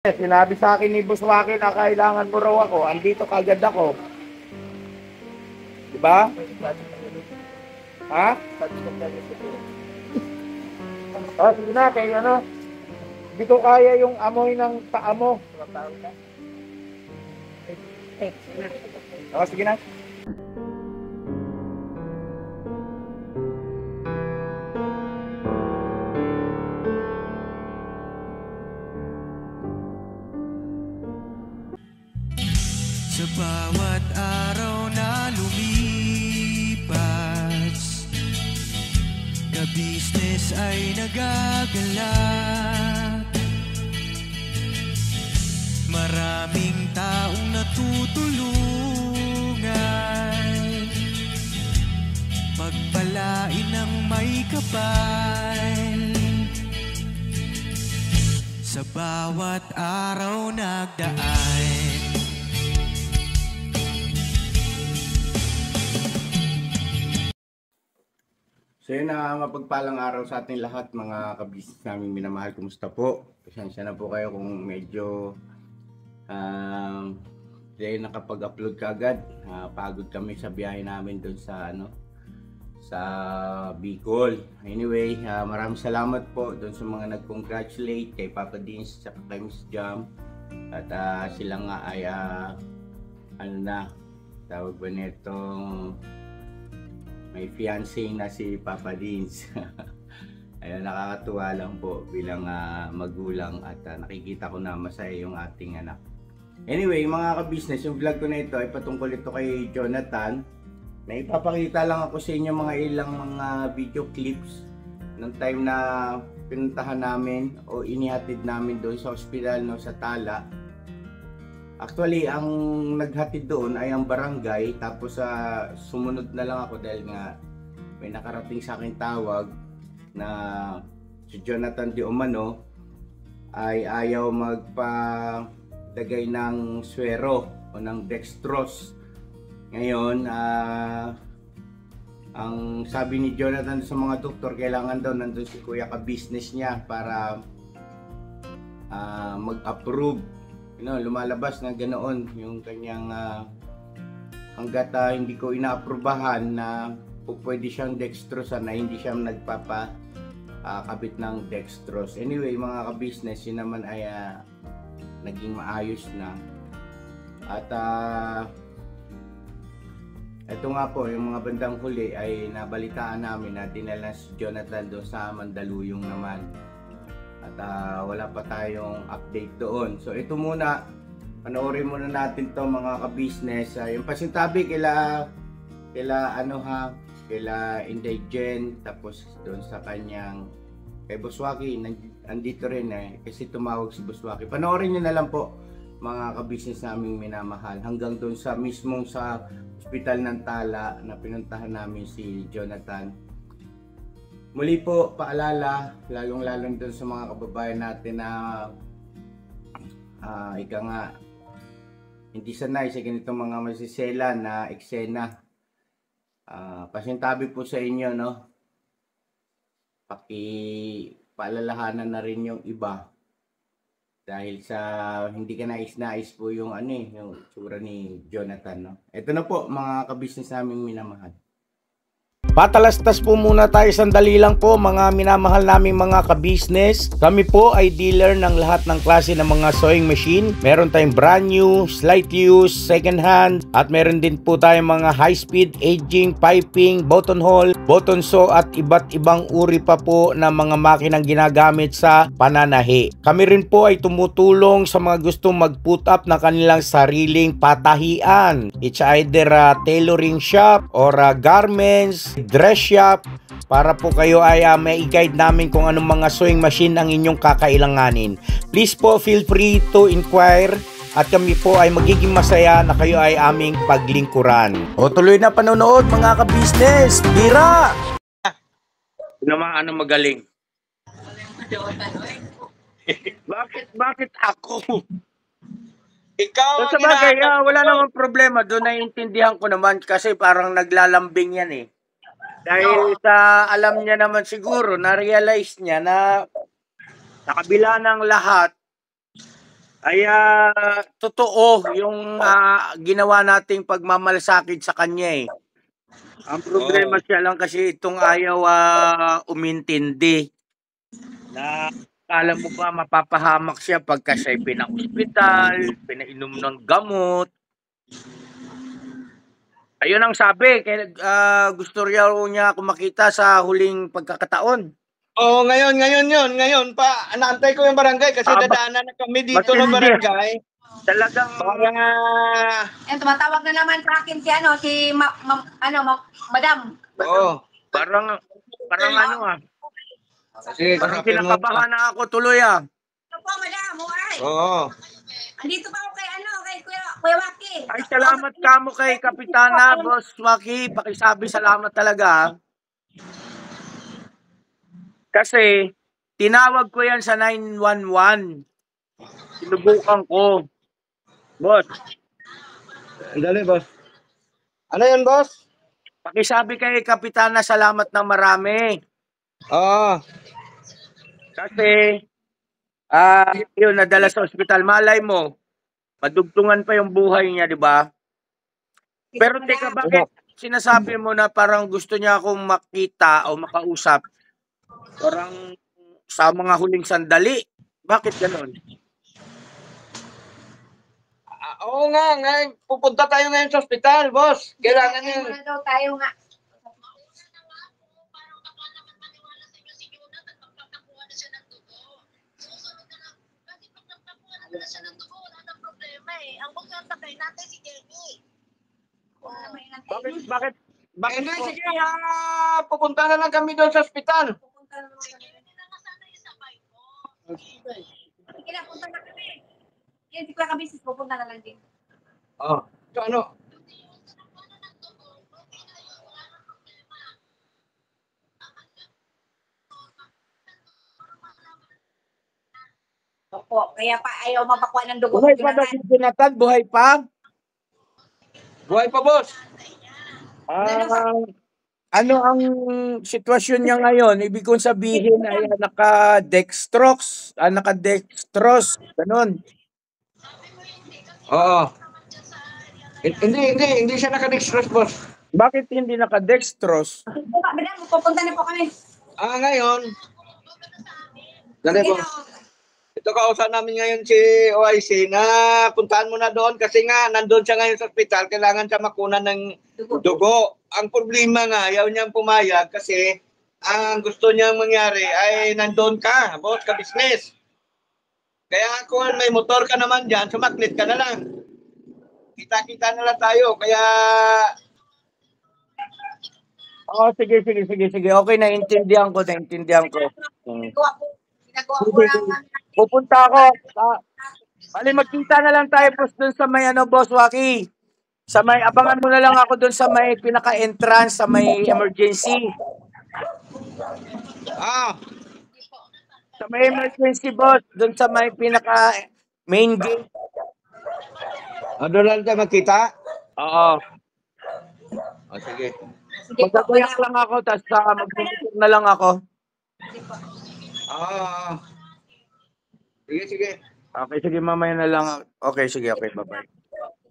Sinabi sa akin ni Boss Waki na kailangan mo raw ako, andito kagad ako. Diba? Ha? Ah, sige na, kaya ano, hindi ko kaya yung amoy ng paa mo. Oh, sige na. Sa bawat araw na lumipas, ka-business ay nagagalak. Maraming taong natutulungan, pagpalain ng may kapal. Sa bawat araw nagdaan, So yun na, mapagpalang araw sa ating lahat mga kabisnes namin minamahal. Kumusta po? Pasensya na po kayo kung medyo dahil nakapag-upload ka agad. Pagod kami sa biyahe namin doon sa sa Bicol. Anyway, maraming salamat po doon sa mga nag-congratulate kay Papa Dins at kay Miss Jam. At sila nga ay tawag ba nito, may fiancé na si Papa Dins. Ayun, nakakatuwa lang po bilang magulang at nakikita ko na masaya yung ating anak. Anyway, mga ka-business, yung vlog ko na ito ay patungkol ito kay Jonathan. Na ipapakita lang ako sa inyo mga ilang mga video clips ng time na pinuntahan namin o inihatid namin doon sa ospital sa Tala. Actually, ang naghatid doon ay ang barangay, tapos sumunod na lang ako dahil nga may nakarating sa akin tawag na si Jonathan Di Umano ay ayaw magpadagay ng swero o ng dextrose. Ngayon, ang sabi ni Jonathan sa mga doktor, kailangan daw nandun si Kuya ka-business niya para mag-approve. Lumalabas na ganoon yung kanyang hanggat hindi ko inaaprubahan na pwede siyang dextrose na hindi siya nagpapakabit ng dextrose. Anyway, mga ka-business, yun naman ay naging maayos na. At ito nga po, yung mga bandang huli ay nabalitaan namin na dinala si Jonathan doon sa Mandaluyong naman. At wala pa tayong update doon. So ito muna, panoorin muna natin to mga ka-business. Yung pasintabi kila Indigent, tapos doon sa kanyang kay Boss Waki, andito rin kasi tumawag si Boss Waki. Panoorin niyo na lang po mga ka-business naming minamahal, hanggang doon sa mismong sa ospital ng Tala na pinuntahan namin si Jonathan. Muli po, paalala, lalong-lalong doon sa mga kababayan natin na hindi sanay sa ganitong mga masisela na eksena. Pasintabi po sa inyo, paalalahanan na rin yung iba. Dahil sa hindi ka nais-nais po yung yung tsura ni Jonathan, Ito na po mga ka-business naming minamahal. Patalastas po muna tayo, sandali lang po mga minamahal naming mga ka-business. Kami po ay dealer ng lahat ng klase ng mga sewing machine. Meron tayong brand new, slight use, second hand, at meron din po tayong mga high speed, aging, piping, button hole, button sew at iba't ibang uri pa po ng mga makinang ginagamit sa pananahi. Kami rin po ay tumutulong sa mga gustong mag-put up na kanilang sariling patahian. It's either a tailoring shop or garments, dress shop, para po kayo ay may i-guide namin kung anong mga sewing machine ang inyong kakailanganin. Please po, feel free to inquire at kami po ay magiging masaya na kayo ay aming paglingkuran. O tuloy na panonood mga ka-business. Bira! Ano magaling? Bakit ako? Ikaw ang sabagay, wala namang problema. Doon naiintindihan ko naman kasi parang naglalambing yan Dahil sa alam niya naman siguro, na-realize niya na sa kabila ng lahat, ay totoo yung ginawa nating pagmamalasakit sa kanya eh. Ang problema siya lang kasi itong ayaw umintindi na akala mo ba mapapahamak siya pagka siya'y pina-ospital, pinainom ng gamot. Ayun ang sabi, kaya gusto niya ako makita sa huling pagkakataon. Oo, ngayon pa, naantay ko yung barangay kasi dadaanan na kami dito ng matindi. barangay. Talagang Para, Tumatawag na naman sa akin si Madam. oo. parang ano Sige, parang kausapin mo. kinakabahan na ako tuloy Ano po, Madam? Uy. Oo. Andito pa ako kay Kuya Waki. Ay, salamat kamo kay Kapitana, Boss Waki. Pakisabi salamat talaga. Kasi, tinawag ko yan sa 911. Sinubukan ko. Boss, Dali, boss. Ano yun, boss? pakisabi kay Kapitana salamat ng marami. Oo. Kasi, yun, nadala sa ospital. Malay mo, madugtungan pa yung buhay niya, di ba? Pero teka, bakit sinasabi mo na parang gusto niya akong makita o makausap? Parang sa mga huling sandali. Bakit ganon? Oo nga, pupunta tayo ngayon sa ospital, boss. Kailangan yun. Muna daw tayo nga. Ang magtatakay natin si Jenny. Bakit Hindi, sige, pupunta na lang kami doon sa ospital. Sige na, punta na kami. Yan, si Kuya Kabisis, pupunta na lang din. Oo. So, ano? Opo, kaya pa ayaw mapakuha ng dugo. buhay pa daw si Jonathan? Buhay pa? Buhay pa, boss. Ano ang sitwasyon niya ngayon? Ibig kong sabihin ay naka-dextrose, ganun. Oo. Hindi siya nakadextrose, boss. Bakit hindi naka-dextrose? Madam, pupunta na po kami. Ngayon. Dali, Sige boss. na. Ito kausap namin ngayon si OIC na puntahan mo na doon kasi nga nandun siya ngayon sa ospital, kailangan siya makunan ng dugo. Ang problema nga, ayaw niyang pumayag kasi ang gusto niyang mangyari ay nandun ka, boss, ka business. Kaya kung may motor ka naman dyan, sumaklit ka na lang. Kita-kita na lang tayo, kaya... Sige. Okay, naintindihan ko. Ginagawa ko lang. Pupunta ako. Bali, magkita na lang tayo boss doon sa may Boss Waki. Sa may, abangan mo na lang ako doon sa may pinaka-entrance, sa may emergency. Sa may emergency, boss. Doon sa may pinaka-main gate. Doon lang tayo magkita? Oo. Sige. Sige po, Magkakayak lang ako, tapos mag-motor na lang ako. Sige. Okay, sige, mamaya na lang. Okay, sige, bye-bye.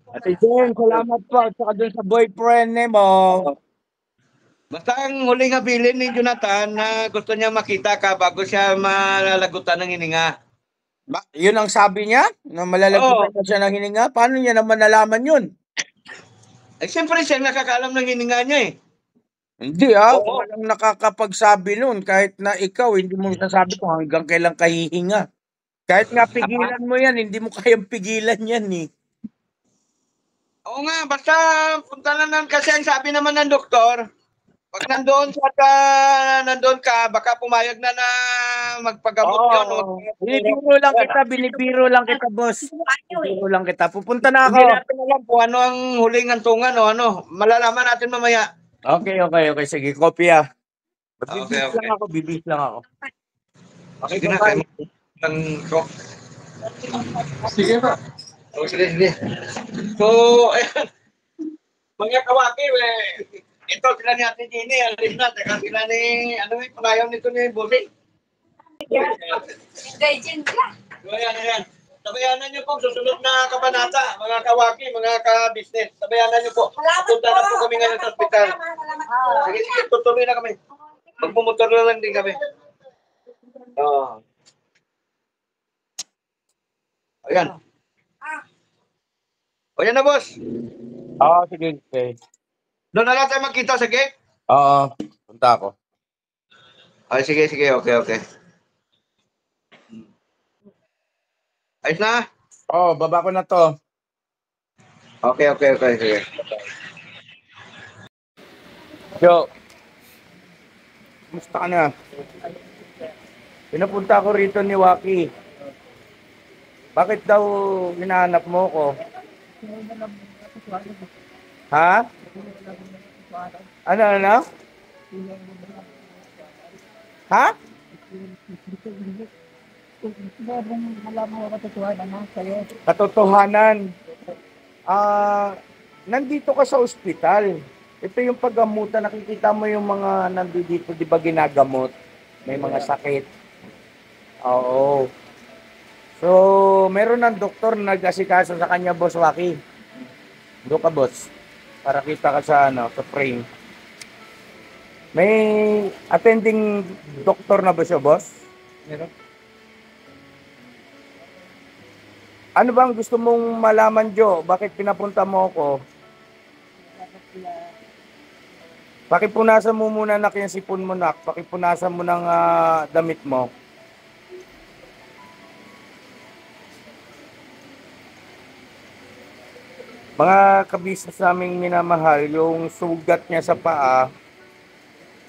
Ate Jen, salamat po. At saka doon sa boyfriend mo. Basta ang huling habilin ni Jonathan na gusto niya makita ka bago siya malalagutan ng hininga. Yun ang sabi niya? Na malalagutan na siya ng hininga? Paano niya naman nalaman yun? Siyempre siya nakakaalam ng hininga niya eh. Hindi walang nakakapagsabi nun. Kahit na ikaw, hindi mo sasabi kung hanggang kailan kahihinga. Kahit nga pigilan mo yan, hindi mo kayang pigilan yan eh. Oo nga, basta punta na lang kasi ang sabi naman ng doktor, pag nandoon ka, baka pumayag na magpagamot yun. Binibiro lang kita, boss. Binibiro lang kita. Pupunta na ako. Hindi natin alam kung ano ang huling hantungan o ano. Malalaman natin mamaya. Okay. Sige, kopya. Okay. Bibis lang ako. Okay na, kayo. Sige pa. Sige. So, ayan. Mga kawaki, ito sila ni Ate Jenny, alis na, teka sila ni, panayaw nito ni Bossing. Guardian ka. So, ayan. Sabayanan niyo po susunod na kabanata, mga kawaki, mga ka-business. Sabayanan niyo po. Punta na po kami ngayon sa ospital. Sige, sige, tutuloy na kami. Magpumotor na lang din kami. Oo. Ayan. O yan na, boss. Oo, sige. Okay. Doon na lang tayo magkita sa gate. Oo, punta ako. Ay, sige, sige. Okay, okay. Ayos na? Oo, baba ko na to. Okay, okay, okay. Sige. Yo, kumusta ka na? Pinapunta ko rito ni Waki. Bakit daw hinahanap mo ko? Ha? Ano? Ha? Katotohanan. Nandito ka sa ospital. Ito yung paggamutan. Nakikita mo yung mga nandito, di ba ginagamot? May mga sakit. Oo. So, meron ng doktor na nag-asikaso sa kanya, Boss Waki. Doon ka, boss. Para kita ka sa, sa frame. May attending doktor na ba siya, boss? Meron. Ano bang gusto mong malaman, Jo? Bakit pinapunta mo ako? Pakipunasan mo muna, nak, yung sipon mo, nak. Pakipunasan mo ng damit mo. Mga kabisnes naming minamahal, yung sugat niya sa paa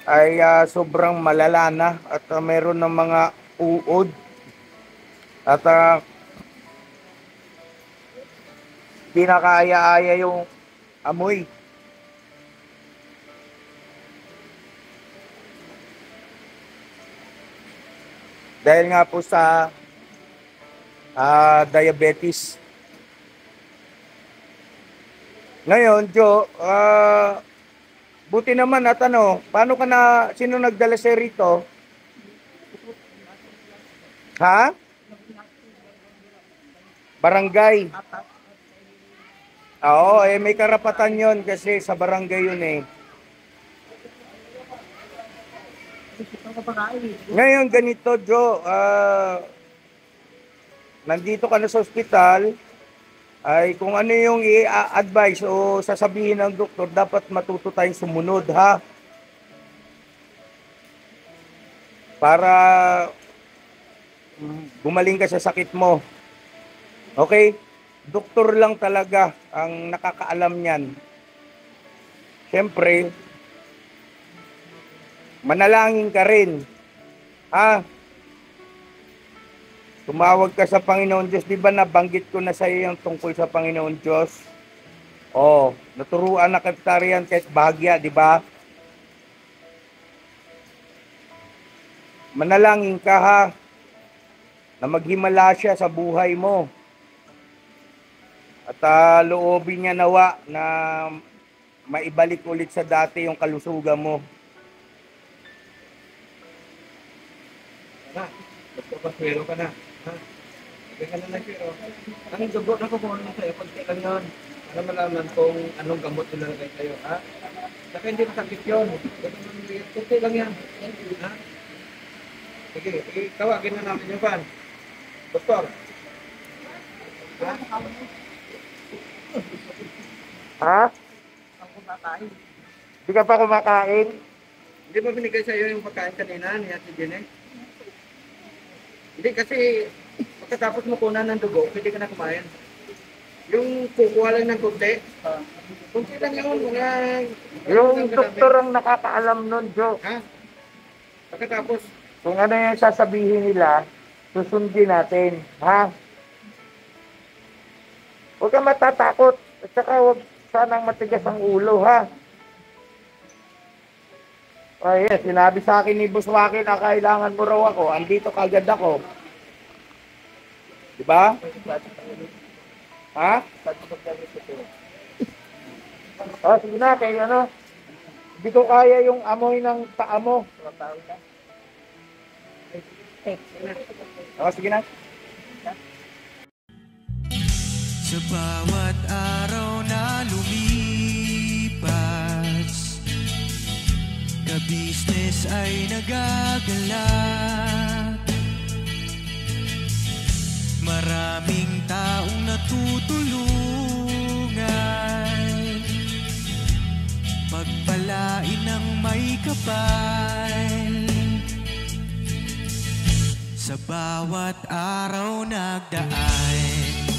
ay sobrang malala na at meron ng mga uod. At di na kaya-aya yung amoy. Dahil nga po sa diabetes. Ngayon, Jo, buti naman at paano ka na, sino nagdala sa'yo rito? Ha? Barangay. Oo, may karapatan yon kasi sa barangay yun eh. Ngayon, ganito, Jo, nandito ka na sa ospital, ay kung ano yung i-advise o sasabihin ng doktor, dapat matuto tayong sumunod, ha? Para gumaling ka sa sakit mo. Okay? Doktor lang talaga ang nakakaalam niyan. Siyempre, manalangin ka rin. Ha? Tumawag ka sa Panginoon Diyos. Di ba nabanggit ko na sa iyo yung tungkol sa Panginoon Diyos? Oh, naturuan na kita riyan kahit bahagya, di ba? Manalangin ka, ha? Na maghimala siya sa buhay mo. At loobin niya nawa na maibalik ulit sa dati yung kalusugan mo. Na, doktor Paswero ka na. Ha? Kaya na lang siya. Ang dugo na kukuha mo sa'yo, pag lang yun. Para malaman kung anong gamot nilalagay sa'yo, ha? Saka hindi masakit yun. Kunti lang yan. Ha? Sige, tawagin na namin yung fan. Doktor. Ha? Ha? Hindi ka pa kumakain? Hindi ba binigay sa'yo yung pagkain kanina ni Ate Jenny? Hindi kasi pagkatapos mo kunan ng dugo, pwede ka na kumain. Yung kukuha lang ng kunti. Kunti lang yun, mga... Yung doktor ang nakakaalam nun, Jo. Ha? Pagkatapos, Kung ano yung sasabihin nila, susundin natin, ha? Huwag kang matatakot. At saka huwag sanang matigas ang ulo, ha? Ay, yes, sinabi sa akin ni Boss Waki na kailangan mo raw ako. Andito kagad ako. Diba? Ha? Oh, sige na, kaya ano? Hindi ko kaya yung amoy ng paa mo. Oh, sige na. Sa bawat araw na lumipas, ka-business ay nagagalak. Maraming taong natutulungan, pagpalain ng may kapal. Sa bawat araw nagdaan,